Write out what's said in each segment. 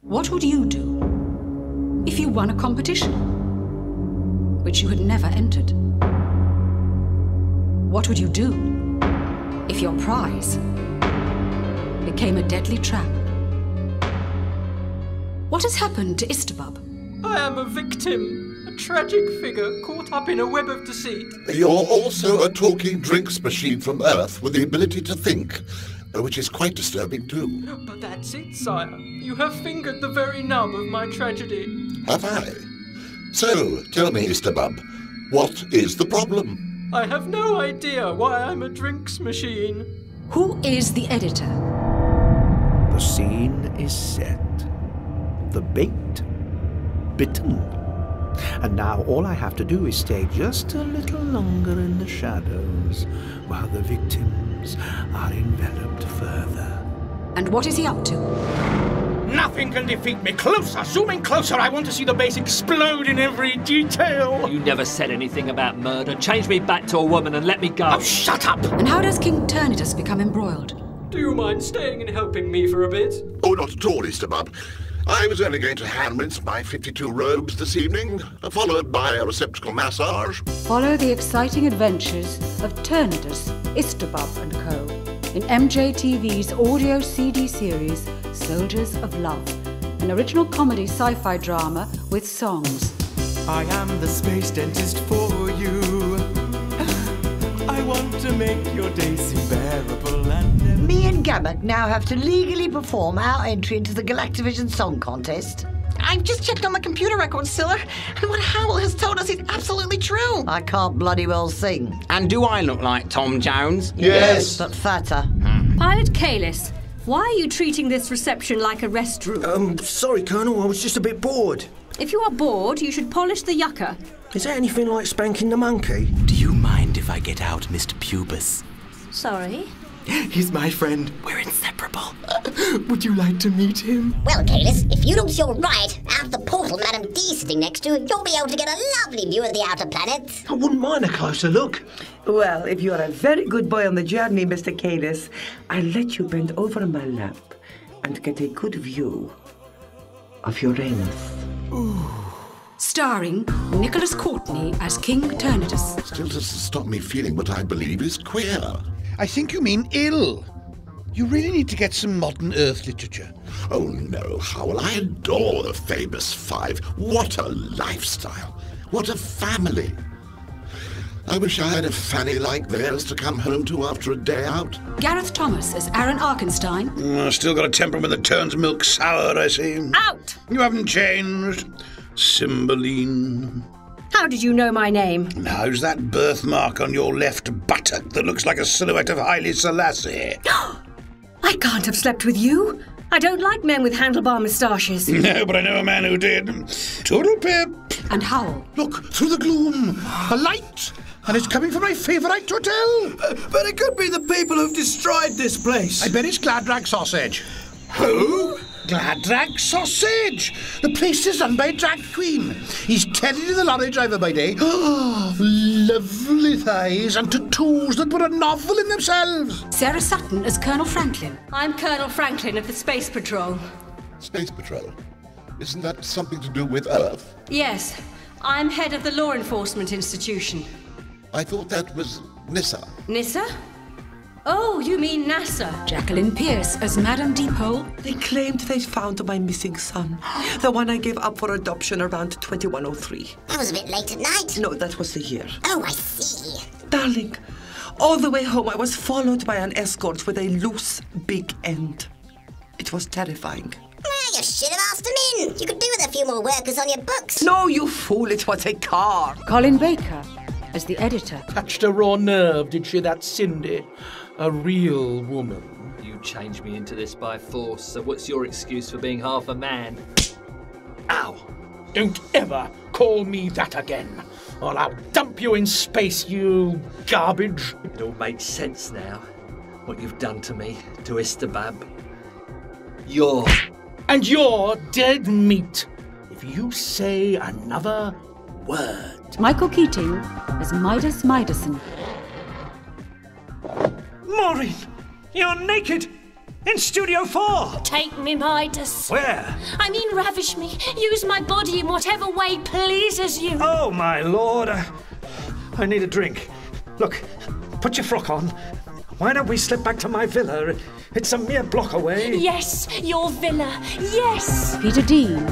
What would you do if you won a competition, which you had never entered? What would you do if your prize became a deadly trap? What has happened to Yztabub? I am a victim, a tragic figure caught up in a web of deceit. You're also a talking drinks machine from Earth with the ability to think, which is quite disturbing too. But that's it, sire. You have fingered the very nub of my tragedy. Have I? So, tell me, Yztabub, what is the problem? I have no idea why I'm a drinks machine. Who is the editor? The scene is set. The bait bitten. And now all I have to do is stay just a little longer in the shadows while the victims are enveloped further. And what is he up to? Nothing can defeat me. Closer, zoom in closer. I want to see the base explode in every detail. You never said anything about murder. Change me back to a woman and let me go. Oh, shut up! And how does King Turnidus become embroiled? Do you mind staying and helping me for a bit? Oh, not at all, Yztabub. I was only going to hand rinse my 52 robes this evening, followed by a receptacle massage. Follow the exciting adventures of Turnidus, Yztabub and Co. in MJTV's audio CD series, Soldiers of Love, an original comedy sci-fi drama with songs. I am the space dentist for you. I want to make your day seem bearable and... Me and Gamut now have to legally perform our entry into the Galactivision Song Contest. I've just checked on my computer records, Scylla, and what Howell has told us is absolutely true. I can't bloody well sing. And do I look like Tom Jones? Yes. But fatter. Pilot Kalis, why are you treating this reception like a restroom? Sorry, Colonel, I was just a bit bored. If you are bored, you should polish the yucca. Is that anything like spanking the monkey? Do you mind if I get out, Mr. Pubis? Sorry? He's my friend. We're inseparable. Would you like to meet him? Well, Kalis, if you lose your right out of the portal Madame D's sitting next to, you'll be able to get a lovely view of the outer planets. I wouldn't mind a closer look. Well, if you're a very good boy on the journey, Mr. Kalis, I'll let you bend over in my lap and get a good view of Uranus. Ooh. Starring Nicholas Courtney as King Turnidus. Still doesn't stop me feeling what I believe is queer. I think you mean ill. You really need to get some modern Earth literature. Oh no, Howell, I adore the famous five. What a lifestyle. What a family. I wish I had a fanny like theirs to come home to after a day out. Gareth Thomas as Aaron Arkenstein. Still got a temperament that turns milk sour, I see. Out! You haven't changed. Cymbeline. How did you know my name? And how's that birthmark on your left buttock that looks like a silhouette of Haile Selassie? I can't have slept with you. I don't like men with handlebar moustaches. No, but I know a man who did. Toodle pip. And Howell. Look, through the gloom, a light. And it's coming from my favourite hotel. But it could be the people who've destroyed this place. I bet it's Gladrag Sausage. Who? Gladrag Sausage! The place is run by a drag queen. He's Teddy to the lorry driver by day. Oh, lovely thighs and tattoos that were a novel in themselves. Sarah Sutton as Colonel Franklin. I'm Colonel Franklin of the Space Patrol. Space Patrol? Isn't that something to do with Earth? Yes. I'm head of the Law Enforcement Institution. I thought that was Nissa. Nissa? Oh, you mean NASA. Jacqueline Pierce as Madame Deepole. They claimed they'd found my missing son. The one I gave up for adoption around 2103. That was a bit late at night. No, that was the year. Oh, I see. Darling, all the way home I was followed by an escort with a loose, big end. It was terrifying. Well, you should have asked him in. You could do with a few more workers on your books. No, you fool, it was a car. Colin Baker as the editor. Touched a raw nerve, did she, that Cindy? A real woman. You changed me into this by force, so what's your excuse for being half a man? Ow! Don't ever call me that again, or I'll dump you in space, you garbage. It all makes sense now. What you've done to me, to Yztabub. And you're dead meat if you say another word. Michael Keating as Mydas Mydason. Maureen, you're naked. In Studio 4! Take me, Mydas. Where? I mean, ravish me. Use my body in whatever way pleases you. Oh, my lord. I need a drink. Look, put your frock on. Why don't we slip back to my villa? It's a mere block away. Yes, your villa. Yes. Peter Dean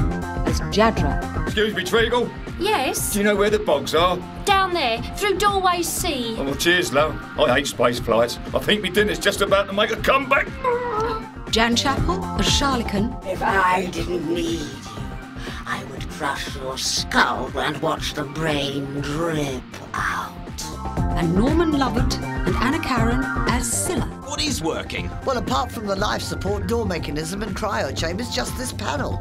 as Jadra. Excuse me, Treagle. Yes? Do you know where the bogs are? Down there, through doorway C. Oh, well, cheers, love. I hate space flights. I think my dinner's just about to make a comeback. Jan Chapel as Charlican. If I didn't need you, I would crush your skull and watch the brain drip out. And Norman Lovett and Anna Karen as Scylla. What is working? Well, apart from the life support door mechanism and cryo chambers, just this panel.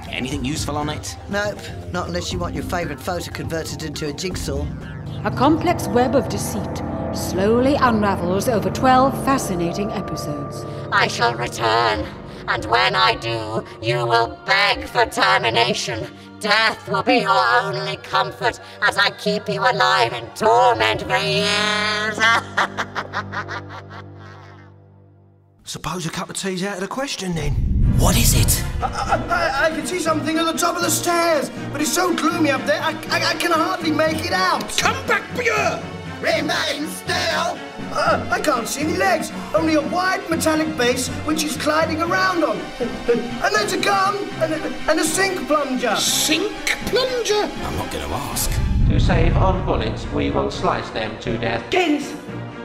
Anything useful on it? Nope, not unless you want your favourite photo converted into a jigsaw. A complex web of deceit slowly unravels over 12 fascinating episodes. I shall return, and when I do, you will beg for termination. Death will be your only comfort as I keep you alive in torment for years. Suppose a cup of tea's out of the question then. What is it? I can see something at the top of the stairs, but it's so gloomy up there, I can hardly make it out. Come back here! Remain still! I can't see any legs, only a wide metallic base which he's gliding around on. And there's a gun and a sink plunger. Sink plunger? I'm not going to ask. To save on bullets, we will slice them to death. Cadis,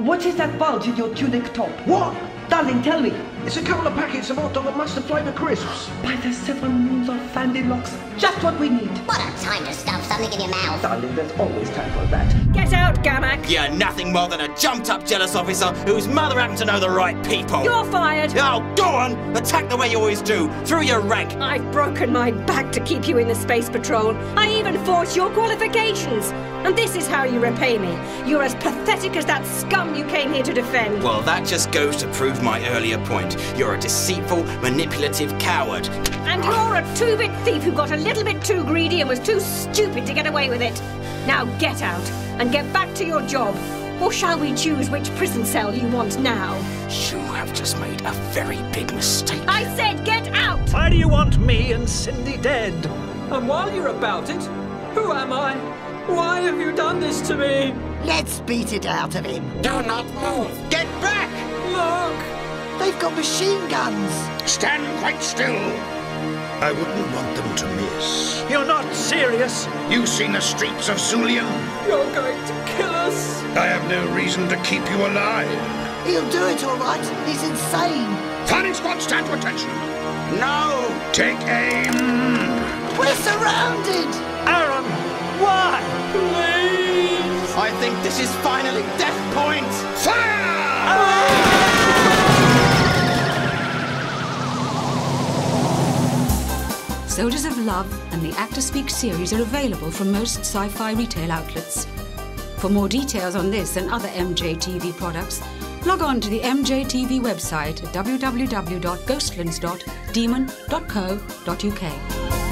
what is that bulge in your tunic top? What? Darling, tell me. It's a couple of packets of hot dog and mustard flavour crisps. By the 7 moons of Fandy Locks, just what we need. What a time to stuff something in your mouth. Darling, there's always time for that. Get out, Gamak. You're nothing more than a jumped-up jealous officer whose mother happened to know the right people. You're fired. Oh, go on! Attack the way you always do, through your rank. I've broken my back to keep you in the Space Patrol. I even forged your qualifications. And this is how you repay me. You're as pathetic as that scum you came here to defend. Well, that just goes to prove my earlier point. You're a deceitful, manipulative coward. And you're a two-bit thief who got a little bit too greedy and was too stupid to get away with it. Now get out and get back to your job. Or shall we choose which prison cell you want now? You have just made a very big mistake. I said get out! Why do you want me and Cindy dead? And while you're about it, who am I? Why have you done this to me? Let's beat it out of him. Do not move. Get back! Look! They've got machine guns. Stand quite still. I wouldn't want them to miss. You're not serious. You've seen the streets of Zulian. You're going to kill us. I have no reason to keep you alive. He'll do it all right. He's insane. Firing squad, stand to attention. No! Take aim. We're surrounded. Aaron, why? Please! I think this is finally death point! Fire! Soldiers of Love and the Actor Speak series are available from most sci-fi retail outlets. For more details on this and other MJTV products, log on to the MJTV website at www.ghostlands.demon.co.uk.